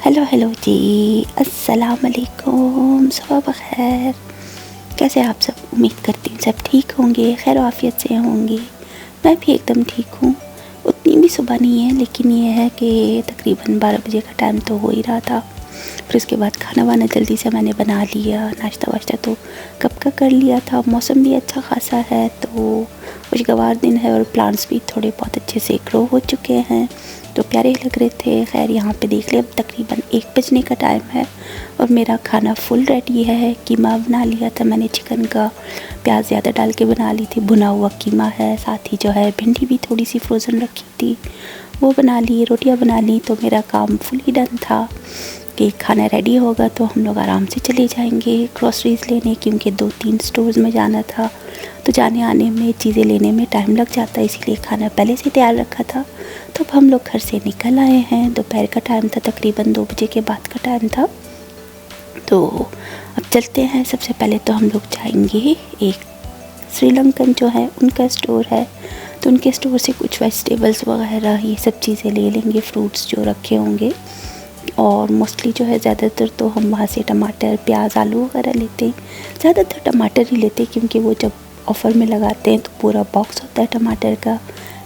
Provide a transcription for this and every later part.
Hello जी, अस्सलाम वालेकुम, सुबह बखैर। कैसे आप सब? उम्मीद करती हूँ सब ठीक होंगे, खैर आफियत से होंगे। मैं भी एकदम ठीक हूँ। उतनी भी सुबह नहीं है, लेकिन ये है कि तकरीबन 12 बजे का टाइम तो हो ही रहा था। फिर उसके बाद खाना वाना जल्दी से मैंने बना लिया, नाश्ता वाश्ता तो कब का कर लिया था। मौसम भी अच्छा खासा है, तो खुशगवार दिन है और प्लांट्स भी थोड़े बहुत अच्छे से ग्रो हो चुके हैं, तो प्यारे लग रहे थे। खैर यहाँ पे देख ले, अब तकरीबन 1 बजने का टाइम है और मेरा खाना फुल रेडी है। कीमा बना लिया था मैंने चिकन का, प्याज ज़्यादा डाल के बना ली थी। भुना हुआ कीमा है, साथ ही जो है भिंडी भी थोड़ी सी फ्रोज़न रखी थी, वो बना ली। रोटियां बना ली, तो मेरा काम फुल ही डन था कि खाना रेडी होगा तो हम लोग आराम से चले जाएंगे ग्रॉसरीज़ लेने, क्योंकि 2-3 स्टोर्स में जाना था, तो जाने आने में चीज़ें लेने में टाइम लग जाता है, इसीलिए खाना पहले से तैयार रखा था। तो अब हम लोग घर से निकल आए हैं। दोपहर का टाइम था, तकरीबन 2 बजे के बाद का टाइम था। तो अब चलते हैं। सबसे पहले तो हम लोग जाएंगे, एक श्रीलंकन जो है उनका स्टोर है, तो उनके स्टोर से कुछ वेजिटेबल्स वगैरह ये सब चीज़ें ले लेंगे, फ्रूट्स जो रखे होंगे। और मोस्टली जो है ज़्यादातर तो हम वहाँ से टमाटर, प्याज, आलू वगैरह लेते हैं। ज़्यादातर टमाटर ही लेते हैं, क्योंकि वो जब ऑफ़र में लगाते हैं तो पूरा बॉक्स होता है टमाटर का।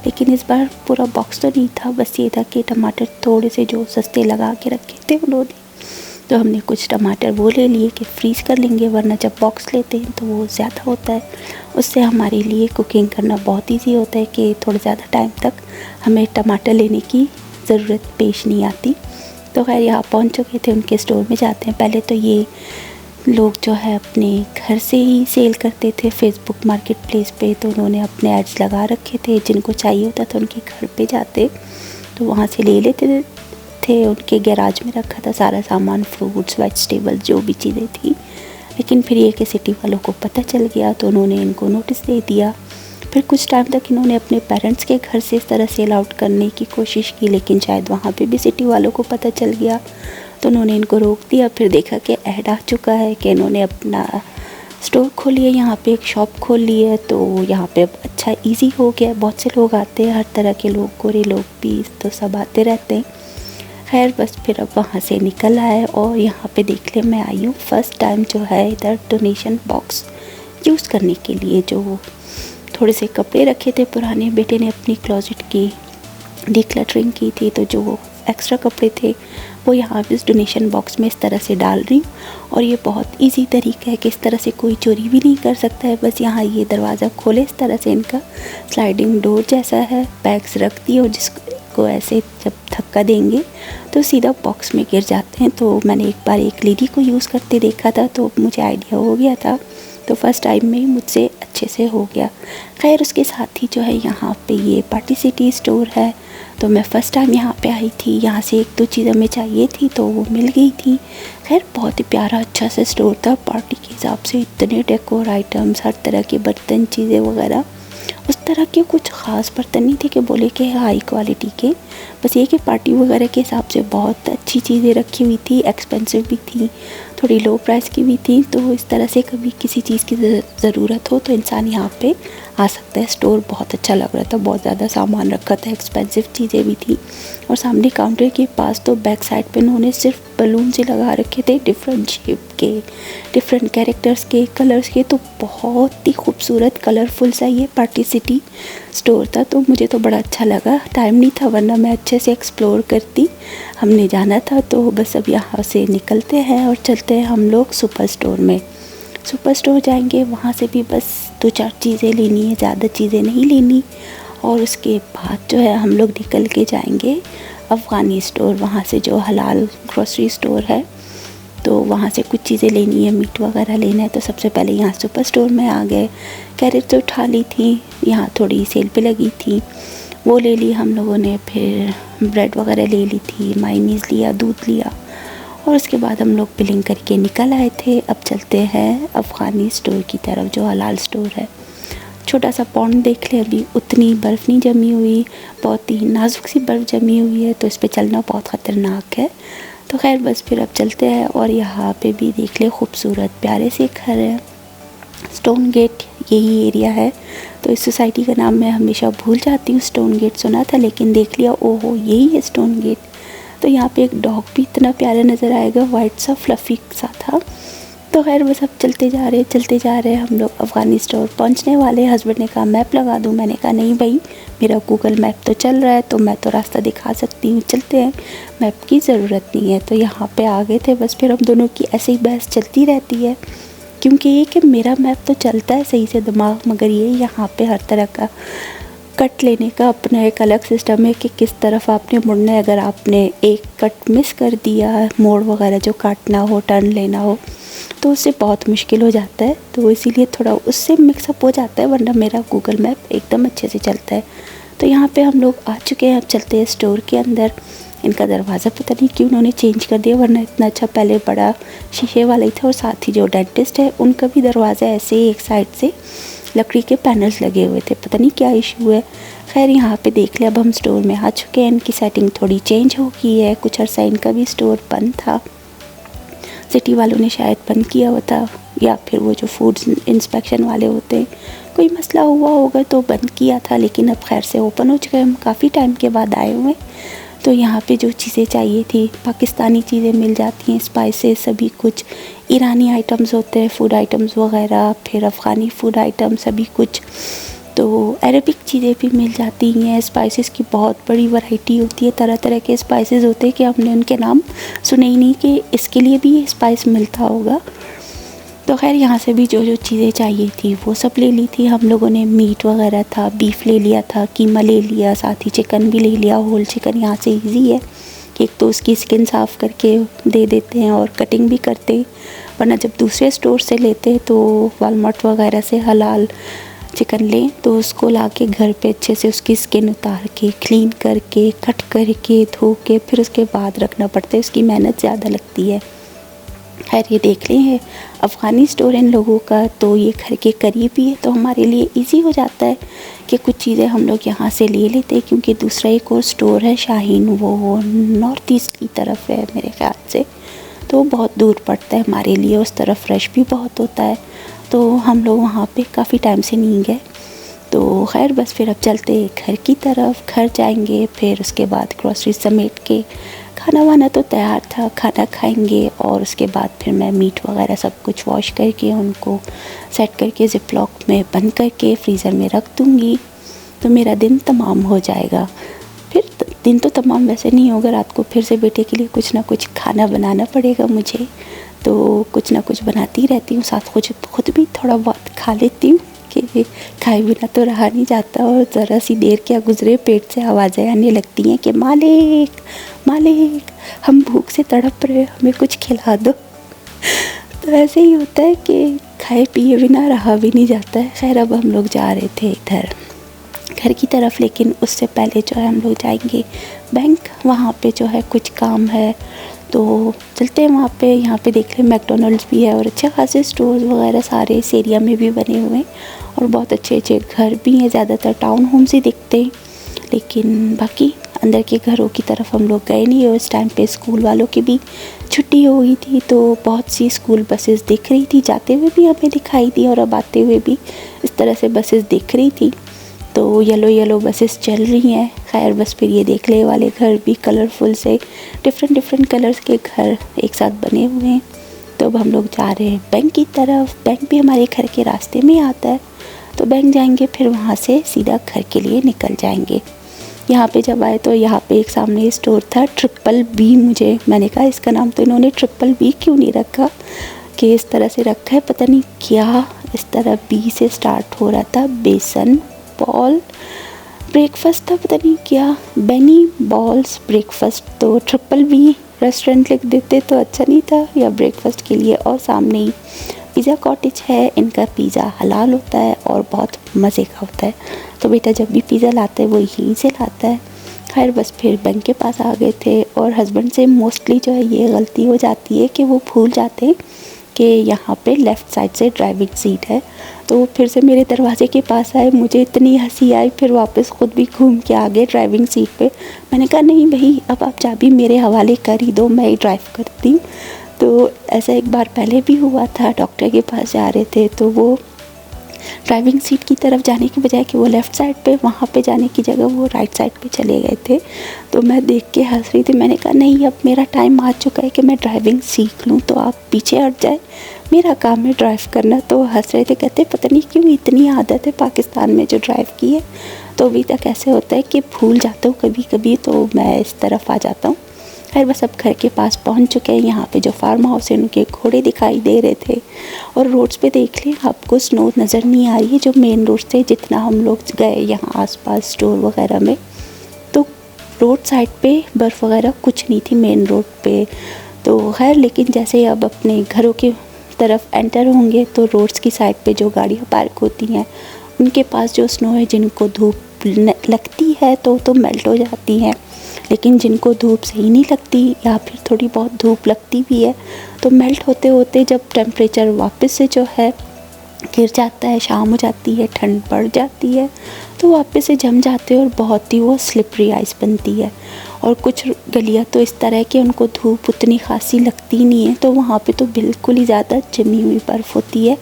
लेकिन इस बार पूरा बॉक्स तो नहीं था, बस ये था कि टमाटर थोड़े से जो सस्ते लगा के रखे थे उन्होंने, तो हमने कुछ टमाटर वो ले लिए कि फ्रीज़ कर लेंगे, वरना जब बॉक्स लेते हैं तो वो ज़्यादा होता है। उससे हमारे लिए कुकिंग करना बहुत ईजी होता है कि थोड़ा ज़्यादा टाइम तक हमें टमाटर लेने की ज़रूरत पेश नहीं आती। तो खैर यहाँ पहुँच चुके थे, उनके स्टोर में जाते हैं। पहले तो ये लोग जो है अपने घर से ही सेल करते थे फेसबुक मार्केट प्लेस पे, तो उन्होंने अपने एड्स लगा रखे थे। जिनको चाहिए होता था उनके घर पे जाते, तो वहाँ से ले लेते थे। उनके गैराज में रखा था सारा सामान, फ्रूट्स, वेजिटेबल्स, जो भी चीज़ें थी। लेकिन फिर ये कि सिटी वालों को पता चल गया, तो उन्होंने इनको नोटिस दे दिया। फिर कुछ टाइम तक इन्होंने अपने पेरेंट्स के घर से इस तरह सेल आउट करने की कोशिश की, लेकिन शायद वहाँ पे भी सिटी वालों को पता चल गया, तो उन्होंने इनको रोक दिया। फिर देखा कि ऐड आ चुका है कि इन्होंने अपना स्टोर खोली है, यहाँ पे एक शॉप खोल ली है, तो यहाँ पे अब अच्छा इजी हो गया। बहुत से लोग आते हैं, हर तरह के लोग, गोरे लोग भी, तो सब आते रहते हैं। खैर बस फिर अब वहाँ से निकल आए और यहाँ पे देख ले, मैं आई हूँ फर्स्ट टाइम जो है इधर डोनेशन बॉक्स यूज़ करने के लिए। जो थोड़े से कपड़े रखे थे पुराने, बेटे ने अपनी क्लोजेट की डिक्लटरिंग की थी, तो जो एक्स्ट्रा कपड़े थे वो यहाँ पे इस डोनेशन बॉक्स में इस तरह से डाल रही हूँ। और ये बहुत इजी तरीका है कि इस तरह से कोई चोरी भी नहीं कर सकता है। बस यहाँ ये दरवाज़ा खोले, इस तरह से इनका स्लाइडिंग डोर जैसा है, बैग्स रख दिए और जिसको ऐसे जब धक्का देंगे तो सीधा बॉक्स में गिर जाते हैं। तो मैंने एक बार एक लेडी को यूज़ करते देखा था, तो मुझे आइडिया हो गया था, तो फर्स्ट टाइम में ही मुझसे अच्छे से हो गया। खैर उसके साथ ही जो है यहाँ पे ये पार्टी सिटी स्टोर है, तो मैं फ़र्स्ट टाइम यहाँ पे आई थी। यहाँ से 1-2 चीज़ें हमें चाहिए थी तो वो मिल गई थी। खैर बहुत ही प्यारा अच्छा सा स्टोर था, पार्टी के हिसाब से इतने डेकोर आइटम्स, हर तरह के बर्तन, चीज़ें वगैरह। उस तरह के कुछ ख़ास बर्तन नहीं थे कि बोले कि हाई क्वालिटी के, बस ये कि पार्टी वगैरह के हिसाब से बहुत अच्छी चीज़ें रखी हुई थी। एक्सपेंसिव भी थी, थोड़ी लो प्राइस की भी थी। तो इस तरह से कभी किसी चीज़ की ज़रूरत हो तो इंसान यहाँ पे आ सकता है। स्टोर बहुत अच्छा लग रहा था, बहुत ज़्यादा सामान रखा था, एक्सपेंसिव चीज़ें भी थी। और सामने काउंटर के पास तो बैक साइड पे उन्होंने सिर्फ बलून से लगा रखे थे, डिफरेंट शेप के, डिफरेंट कैरेक्टर्स के, कलर्स के। तो बहुत ही खूबसूरत कलरफुल सा ये पार्टी सिटी स्टोर था, तो मुझे तो बड़ा अच्छा लगा। टाइम नहीं था, वरना मैं अच्छे से एक्सप्लोर करती। हमने जाना था, तो बस अब यहाँ से निकलते हैं और चलते हैं हम लोग सुपर स्टोर में। सुपर स्टोर जाएंगे, वहाँ से भी बस 2-4 चीज़ें लेनी है, ज़्यादा चीज़ें नहीं लेनी। और उसके बाद जो है हम लोग निकल के जाएंगे अफ़गानी स्टोर, वहाँ से जो हलाल ग्रोसरी स्टोर है, तो वहाँ से कुछ चीज़ें लेनी है, मीट वगैरह लेना है। तो सबसे पहले यहाँ सुपर स्टोर में आ गए। कैरेट तो उठा ली थी, यहाँ थोड़ी सेल पे लगी थी, वो ले ली हम लोगों ने। फिर ब्रेड वगैरह ले ली थी, मायोनीज़ लिया, दूध लिया, और उसके बाद हम लोग बिलिंग करके निकल आए थे। अब चलते हैं अफ़गानी स्टोर की तरफ, जो हलाल स्टोर है। छोटा सा पॉन्ड देख ले, अभी उतनी बर्फ़ नहीं जमी हुई, बहुत ही नाजुक सी बर्फ़ जमी हुई है, तो इस पे चलना बहुत ख़तरनाक है। तो खैर बस फिर अब चलते हैं। और यहाँ पे भी देख ले, खूबसूरत प्यारे से घर है। स्टोन गेट यही एरिया है, तो इस सोसाइटी का नाम मैं हमेशा भूल जाती हूँ। स्टोन गेट सुना था, लेकिन देख लिया, ओहो यही है स्टोन गेट। तो यहाँ पे एक डॉग भी इतना प्यारा नज़र आएगा, वाइट सा फ्लफ़ी सा था। तो खैर बस अब चलते जा रहे हैं हम लोग अफ़गानी स्टोर पहुँचने वाले। हस्बैंड ने कहा मैप लगा दूँ, मैंने कहा नहीं भाई, मेरा गूगल मैप तो चल रहा है तो मैं तो रास्ता दिखा सकती हूँ, चलते हैं, मैप की ज़रूरत नहीं है। तो यहाँ पे आ गए थे। बस फिर हम दोनों की ऐसे ही बहस चलती रहती है, क्योंकि ये कि मेरा मैप तो चलता है सही से दिमाग, मगर ये यहाँ पे हर तरह का कट लेने का अपना एक अलग सिस्टम है कि किस तरफ आपने मुड़ना है। अगर आपने एक कट मिस कर दिया, मोड़ वगैरह जो काटना हो, टर्न लेना हो, तो उससे बहुत मुश्किल हो जाता है। तो इसीलिए थोड़ा उससे मिक्सअप हो जाता है, वरना मेरा गूगल मैप एकदम अच्छे से चलता है। तो यहाँ पे हम लोग आ चुके हैं। अब चलते हैं स्टोर के अंदर। इनका दरवाज़ा पता नहीं क्यों उन्होंने चेंज कर दिया, वरना इतना अच्छा पहले बड़ा शीशे वाला ही था। और साथ ही जो डेंटिस्ट है उनका भी दरवाज़ा ऐसे ही एक साइड से लकड़ी के पैनल्स लगे हुए थे, पता नहीं क्या इशू है। खैर यहाँ पे देख लिया। अब हम स्टोर में आ चुके हैं। इनकी सेटिंग थोड़ी चेंज हो गई है, कुछ अर्सा इनका भी स्टोर बंद था, सिटी वालों ने शायद बंद किया हुआ था, या फिर वो जो फूड इंस्पेक्शन वाले होते हैं, कोई मसला हुआ होगा तो बंद किया था। लेकिन अब खैर से ओपन हो चुका है, हम काफ़ी टाइम के बाद आए हुए। तो यहाँ पे जो चीज़ें चाहिए थी, पाकिस्तानी चीज़ें मिल जाती हैं, स्पाइसेस सभी कुछ, ईरानी आइटम्स होते हैं, फूड आइटम्स वगैरह, फिर अफ़गानी फूड आइटम सभी कुछ, तो अरबिक चीज़ें भी मिल जाती हैं। स्पाइसेस की बहुत बड़ी वैरायटी होती है, तरह तरह के स्पाइसेस होते हैं कि हमने उनके नाम सुने ही नहीं कि इसके लिए भी ये स्पाइस मिलता होगा। तो खैर यहाँ से भी जो जो चीज़ें चाहिए थी वो सब ले ली थी हम लोगों ने। मीट वगैरह था, बीफ ले लिया था, कीमा ले लिया, साथ ही चिकन भी ले लिया। होल चिकन यहाँ से इजी है कि एक तो उसकी स्किन साफ़ करके दे देते हैं और कटिंग भी करते हैं, वरना जब दूसरे स्टोर से लेते तो वालमार्ट वगैरह से हलाल चिकन लें तो उसको लाके घर पे अच्छे से उसकी स्किन उतार के, क्लीन करके, कट करके, धो के फिर उसके बाद रखना पड़ता है, उसकी मेहनत ज़्यादा लगती है। खैर ये देख लें है अफ़गानी स्टोर इन लोगों का, तो ये घर के करीब ही है, तो हमारे लिए इजी हो जाता है कि कुछ चीज़ें हम लोग यहाँ से ले लेते हैं। क्योंकि दूसरा एक और स्टोर है शाहीन, वो नॉर्थ ईस्ट की तरफ है मेरे ख्याल से, तो बहुत दूर पड़ता है हमारे लिए, उस तरफ रश भी बहुत होता है, तो हम लोग वहाँ पे काफ़ी टाइम से नहीं गए। तो खैर बस फिर अब चलते घर की तरफ, घर जाएंगे, फिर उसके बाद ग्रॉसरी समेट के, खाना वाना तो तैयार था, खाना खाएंगे और उसके बाद फिर मैं मीट वगैरह सब कुछ वॉश करके उनको सेट करके ज़िप-लॉक में बंद करके फ्रीज़र में रख दूँगी, तो मेरा दिन तमाम हो जाएगा। फिर दिन तो तमाम वैसे नहीं होगा, रात को फिर से बेटे के लिए कुछ ना कुछ खाना बनाना पड़ेगा मुझे, तो कुछ ना कुछ बनाती रहती हूँ, साथ खुद भी थोड़ा बहुत खा लेती हूँ कि खाए बिना तो रहा नहीं जाता। और ज़रा सी देर क्या गुज़रे, पेट से आवाज़ें आने लगती हैं कि मालिक मालिक हम भूख से तड़प रहे, हमें कुछ खिला दो। तो ऐसे ही होता है कि खाए पिए बिना रहा भी नहीं जाता है। खैर अब हम लोग जा रहे थे इधर घर की तरफ, लेकिन उससे पहले जो है हम लोग जाएंगे बैंक, वहाँ पे जो है कुछ काम है, तो चलते हैं वहाँ पे। यहाँ पे देख लें मैकडोनल्ड्स भी है और अच्छे खासे स्टोर्स वगैरह सारे इस एरिया में भी बने हुए हैं, और बहुत अच्छे अच्छे घर भी हैं, ज़्यादातर टाउन होम्स ही दिखते हैं, लेकिन बाकी अंदर के घरों की तरफ हम लोग गए नहीं। और इस टाइम पे स्कूल वालों की भी छुट्टी हो गई थी, तो बहुत सी स्कूल बसेस दिख रही थी, जाते हुए भी हमें दिखाई दी और अब आते हुए भी इस तरह से बसेस दिख रही थी, तो येलो येलो बसेस चल रही हैं। खैर बस फिर ये देख ले वाले घर भी कलरफुल से डिफरेंट कलर्स के घर एक साथ बने हुए हैं। तो अब हम लोग जा रहे हैं बैंक की तरफ। बैंक भी हमारे घर के रास्ते में आता है, तो बैंक जाएंगे, फिर वहाँ से सीधा घर के लिए निकल जाएंगे। यहाँ पे जब आए तो यहाँ पे एक सामने स्टोर था BBB, मैंने कहा इसका नाम तो इन्होंने BBB क्यों नहीं रखा, कि इस तरह से रखा है, पता नहीं क्या, इस तरह बी से स्टार्ट हो रहा था, बेसन बॉल ब्रेकफास्ट था, पता नहीं क्या, बेनी बॉल्स ब्रेकफास्ट, तो BBB रेस्टोरेंट लिख देते तो अच्छा नहीं था, या ब्रेकफास्ट के लिए। और सामने ही पिज़्ज़ा कॉटेज है, इनका पिज़्ज़ा हलाल होता है और बहुत मज़े का होता है, तो बेटा जब भी पिज़्ज़ा लाता है वो यहीं से लाता है। खैर बस फिर बैंक के पास आ गए थे, और हस्बैंड से मोस्टली जो है ये गलती हो जाती है कि वो भूल जाते हैं कि यहाँ पे लेफ़्ट साइड से ड्राइविंग सीट है, तो वो फिर से मेरे दरवाजे के पास आए, मुझे इतनी हंसी आई, फिर वापस ख़ुद भी घूम के आ गए ड्राइविंग सीट पे। मैंने कहा नहीं भाई, अब आप चाबी मेरे हवाले कर ही दो, मैं ही ड्राइव करती हूँ। तो ऐसा एक बार पहले भी हुआ था, डॉक्टर के पास जा रहे थे, तो वो ड्राइविंग सीट की तरफ जाने की बजाय कि वो लेफ़्ट साइड पे वहाँ पे जाने की जगह वो राइट साइड पे चले गए थे। तो मैं देख के हंस रही थी। मैंने कहा नहीं, अब मेरा टाइम आ चुका है कि मैं ड्राइविंग सीख लूँ, तो आप पीछे हट जाए, मेरा काम है ड्राइव करना। तो हंस रहे थे, कहते पता नहीं क्यों इतनी आदत है पाकिस्तान में जो ड्राइव की है, तो अभी तक ऐसे होता है कि भूल जाता हूँ कभी कभी, तो मैं इस तरफ आ जाता हूँ। खैर बस अब घर के पास पहुंच चुके हैं। यहाँ पे जो फार्म हाउस है उनके घोड़े दिखाई दे रहे थे, और रोड्स पे देख लें आपको स्नो नज़र नहीं आ रही है। जो मेन रोड से जितना हम लोग गए यहाँ आसपास स्टोर वगैरह में, तो रोड साइड पे बर्फ़ वगैरह कुछ नहीं थी मेन रोड पे। तो खैर लेकिन जैसे अब अपने घरों की तरफ एंटर होंगे तो रोड्स की साइड पे जो गाड़ियाँ पार्क होती हैं उनके पास जो स्नो है, जिनको धूप लगती है तो मेल्ट हो जाती हैं, लेकिन जिनको धूप सही नहीं लगती या फिर थोड़ी बहुत धूप लगती भी है तो मेल्ट होते होते जब टेम्परेचर वापस से जो है गिर जाता है, शाम हो जाती है, ठंड बढ़ जाती है, तो वापस से जम जाते हैं और बहुत ही वो स्लिपरी आइस बनती है। और कुछ गलियाँ तो इस तरह कि उनको धूप उतनी खासी लगती नहीं है, तो वहाँ पे तो बिल्कुल ही ज़्यादा जमी हुई बर्फ़ होती है।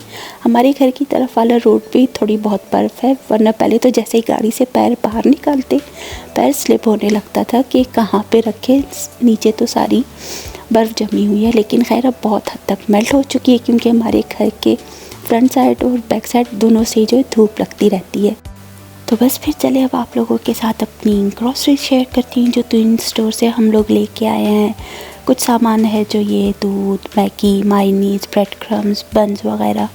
हमारे घर की तरफ वाला रोड पे थोड़ी बहुत बर्फ़ है, वरना पहले तो जैसे ही गाड़ी से पैर बाहर निकालते पैर स्लिप होने लगता था कि कहाँ पे रखे, नीचे तो सारी बर्फ़ जमी हुई है। लेकिन खैर अब बहुत हद तक मेल्ट हो चुकी है, क्योंकि हमारे घर के फ्रंट साइड और बैक साइड दोनों से जो है धूप लगती रहती है। तो बस फिर चले अब आप लोगों के साथ अपनी ग्रॉसरी शेयर करती हूँ जो ट्विन स्टोर से हम लोग लेके आए हैं। कुछ सामान है जो ये दूध, Maggi, mayonnaise, bread crumbs, buns वगैरह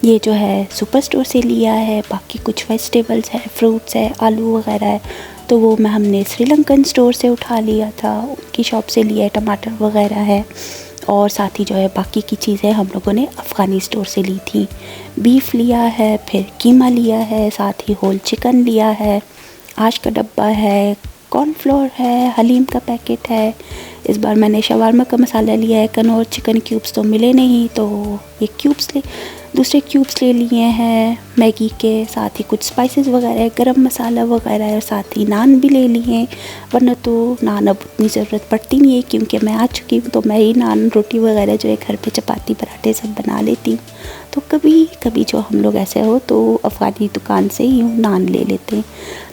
ये जो है सुपर स्टोर से लिया है। बाकी कुछ वेजिटेबल्स है, फ्रूट्स है, आलू वगैरह है, तो वो मैं हमने श्रीलंकन स्टोर से उठा लिया था, उनकी शॉप से लिया है। टमाटर वगैरह है, और साथ ही जो है बाकी की चीज़ें हम लोगों ने अफ़गानी स्टोर से ली थी। बीफ लिया है, फिर कीमा लिया है, साथ ही होल चिकन लिया है, आश का डब्बा है, कॉर्नफ्लोर है, हलीम का पैकेट है। इस बार मैंने शवारमा का मसाला लिया है, कनौर चिकन क्यूब्स तो मिले नहीं, तो ये दूसरे क्यूब्स ले लिए हैं मैगी के। साथ ही कुछ स्पाइसेस वगैरह, गरम मसाला वगैरह है, और साथ ही नान भी ले लिए, वरना तो नान अब उतनी ज़रूरत पड़ती नहीं है क्योंकि मैं आ चुकी हूँ, तो मैं ही नान रोटी वगैरह जो है घर पे चपाती पराठे सब बना लेती हूँ। तो कभी कभी जो हम लोग ऐसे हो तो अफ़गानी दुकान से ही नान ले लेते हैं।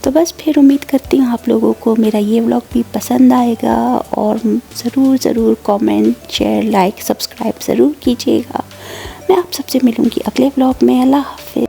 तो बस फिर उम्मीद करती हूँ आप लोगों को मेरा ये व्लॉग भी पसंद आएगा, और ज़रूर कमेंट, शेयर, लाइक, सब्सक्राइब ज़रूर कीजिएगा। मैं आप सबसे मिलूँगी अगले व्लॉग में। अल्लाह हाफ़िज़।